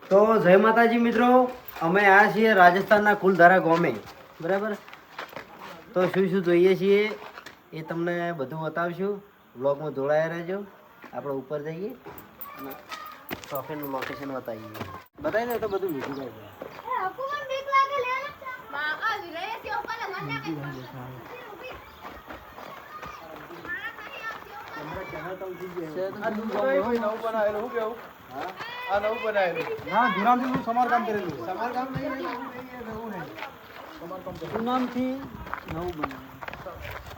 તો જય માતાજી મિત્રો, અમે આવ્યા છીએ રાજસ્થાનના કુલધારા ગામે, બરાબર. તો શું શું જોઈએ છીએ એ તમને બધું બતાવશું. બ્લોગમાં જોડાયા રહેજો. આપણે ઉપર જઈએ અને શોખીનું લોકેશન બતાવી દે તો બધું લીધું જાય. સમારકામ કરેલું. સમારકામ નહીં, શું નામથી નવું બનાવ્યું.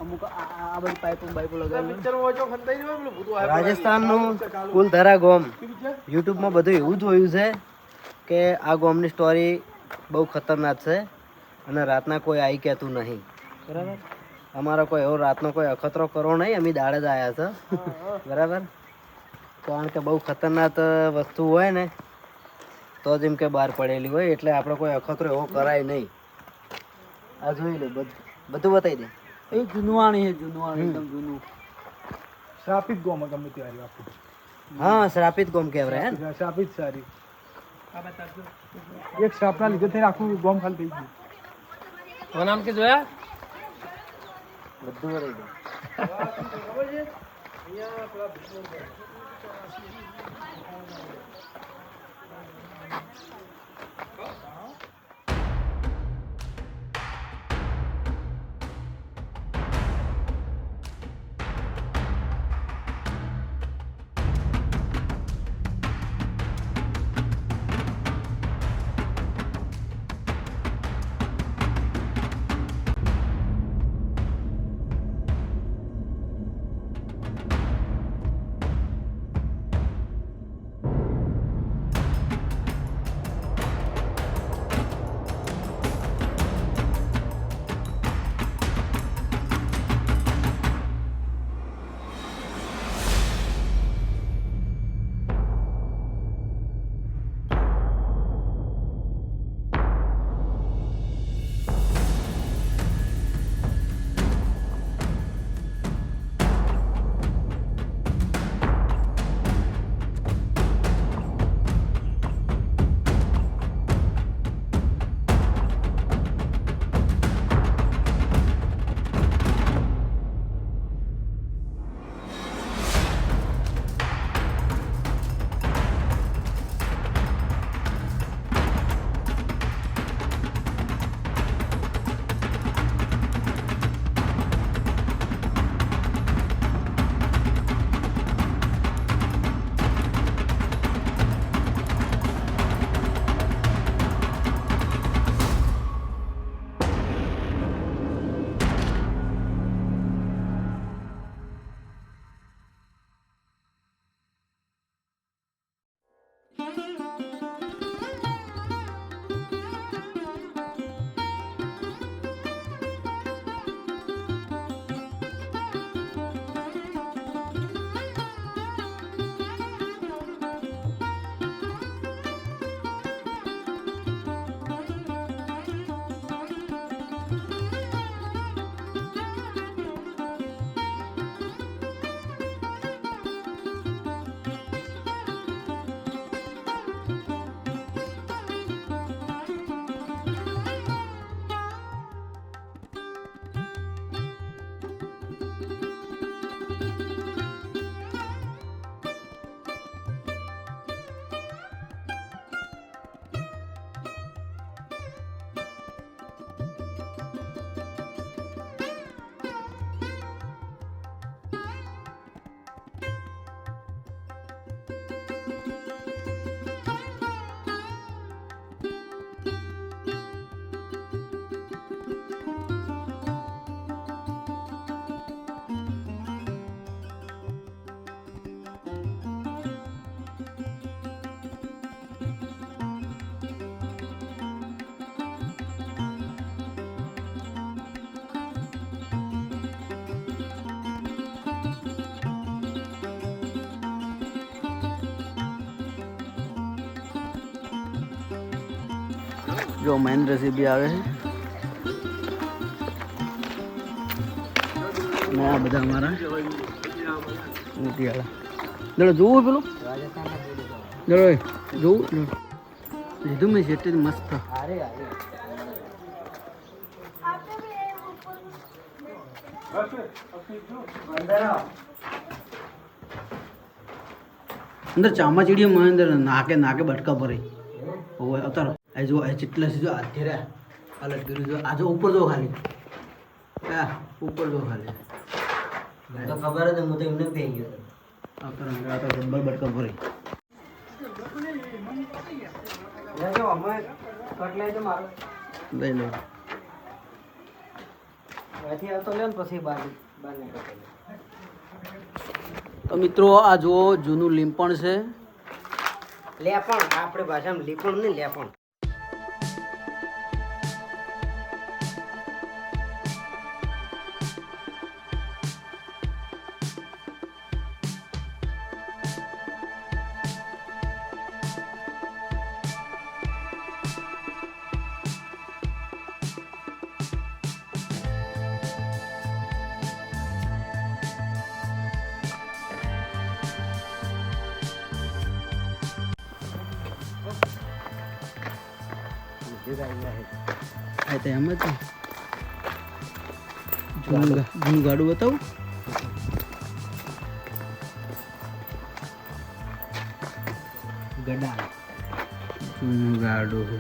અમુક આ બધી પાઇપો લગાવી. રાજસ્થાનનું કુલધારા ગામ યુટ્યુબમાં બધું એવું જ જોયું છે કે આ ગામની સ્ટોરી બહુ ખતરનાક છે અને રાતના કોઈ આવી કહેતું નહીં, બરાબર. અમારો કોઈ એવો રાતનો કોઈ અખતરો કરો નહીં, અમે દાડે જ આવ્યા છે, બરાબર. કારણ કે બહુ ખતરનાક વસ્તુ હોય ને તો જેમ કે બહાર પડેલી હોય, એટલે આપણે કોઈ અખતરો એવો કરાય નહીં. આ જોઈ લે, બધું બતાવી દે. એ જૂનવાણી છે, જૂનવાણી એકદમ જૂનું. શ્રાપિત ગોમ ગમે ત્યારે આપું. હા, શ્રાપિત ગોમ કહેવાય. હે, શ્રાપિત સારી. એક શ્રાપના લીધે થઈને આખું ગોમ ખાલી થઈ ગયું. નામ કે જોયા બધું બતાવી દે. જો મહેન્દ્રસિંહ બી આવે છે ને આ બધા અમારા મોતિયાળા. જોવું પેલું જોવું. લીધું મેં શેટી મસ્ત. અરે અરે અંદર આવો. અંદર ચામાચીડીઓ મને અંદર નાકે નાકે બટકા ભરે. ઓય અતાર આ જો આ ચેટલા છે જો હાથે રે અલગ કર્યું જો આ જો ઉપર જો ખાલી આ ઉપર જો ખાલી તો ખબર જ હું તો એમને પે ગયો હતો. અતાર અંદર આ તો ડબલ બટકા ભરે. લેજો અમે કટ લેજો મારો લઈ લો. અહીંથી આવતો લ્યો ને પછી બહાર નીકળો. તો મિત્રો આ જુઓ જૂનું લીંપણ છે. લેપણ આપણે ભાષામાં લીપણ નહીં લેપણ. આ તો એમ જ છે. જૂનું ગાડું બતાવું. ગડા જૂનું ગાડું છે.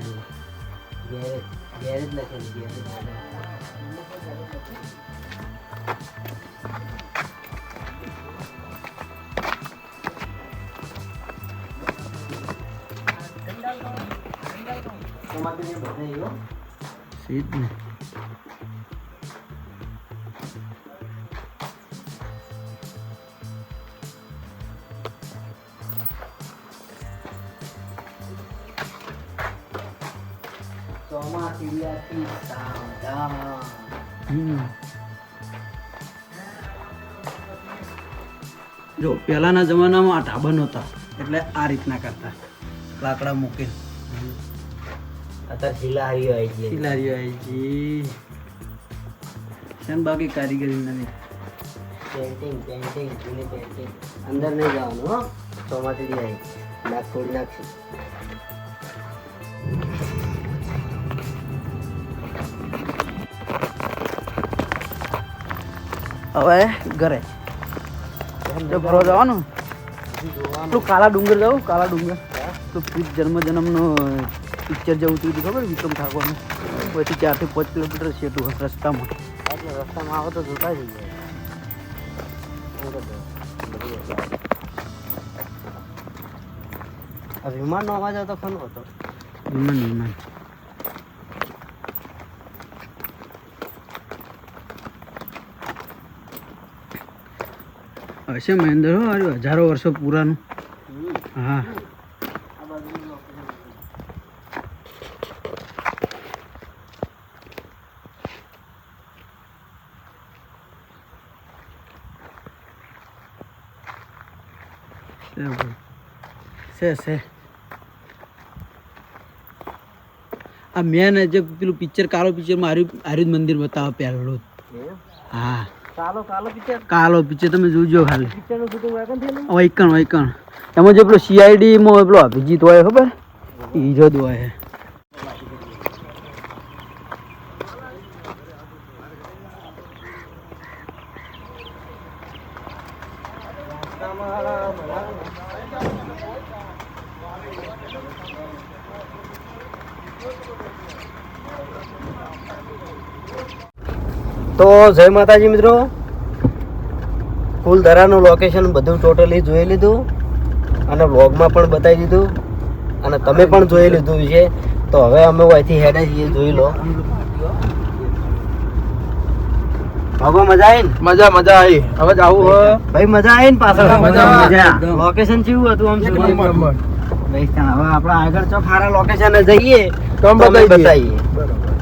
ગેરેજ ગેરેજ લખેલું ગેરેજ. તમારે બધા એવો સીટ ને ચોમાસીયાથી સાવધાન. જો પહેલાના જમાનામાં આ ઢાબા નહોતા એટલે આ રીતના કરતા લાકડા મૂકીને. અત્યારે સિલાઈઓ આવી ગઈ. સિલારીઓ આવી ગઈ છે ને બાકી કારીગરી નથી. પેન્ટિંગ પેન્ટિંગ જૂની પેન્ટિંગ. અંદર નહીં જવાનું હો. ચોમાસી આવી નાક તોડી નાખશું. હવે ઘરે જો ફરવા જવાનું. પેલું કાલા ડુંગર જવું. કાલા ડુંગર તો પ્રીત જન્મનો પિક્ચર જવું હતું ખબર વિક્રમ ઠાકોરનું. પછી 4 થી 5 કિલોમીટર છે એટલું રસ્તામાં. એટલે રસ્તામાં આવો તો જોતા જ જઈએ. આ વિમાનનો અવાજ આવતો ખનો હતો. વિમાન વિમાન હશે મહેન્દ્ર હો. હજારો વર્ષો પુરાનું. હા છે. આ મેન જે પેલું પિક્ચર કાલો પિક્ચરમાં આર્યુદ મંદિર બતાવે પહેલું. હા ચાલો ચાલો પિક્ચર. કાલો પિક્ચર તમે જોજો ખાલી. પિક્ચરનું શૂટિંગ વાગન થયેલું. વૈકણ વૈકણ એમાં જે પેલો CID માં પેલો અભિજીત હોય ખબર હીરો જ હોય. તો જય માતાજી મિત્રો. ફૂલધરાનું લોકેશન બધું ટોટલી જોઈ લીધું અને વ્લોગમાં પણ બતાવી દીધું અને તમે પણ જોઈ લીધું છે. તો હવે અમે અહીંથી હેડે છીએ. જોઈ લો. ભાગો મજા આવી ને? મજા આવી. હવે જાવું હોય ભાઈ મજા આવી ને પાછળ? મજા. લોકેશન કેવું હતું આમ? એક નંબર. ભાઈ હવે આપણે આગળ ચો ખારા લોકેશન જઈએ તો અમે તો અમે બતાવીએ. બતાવીએ. બરાબર.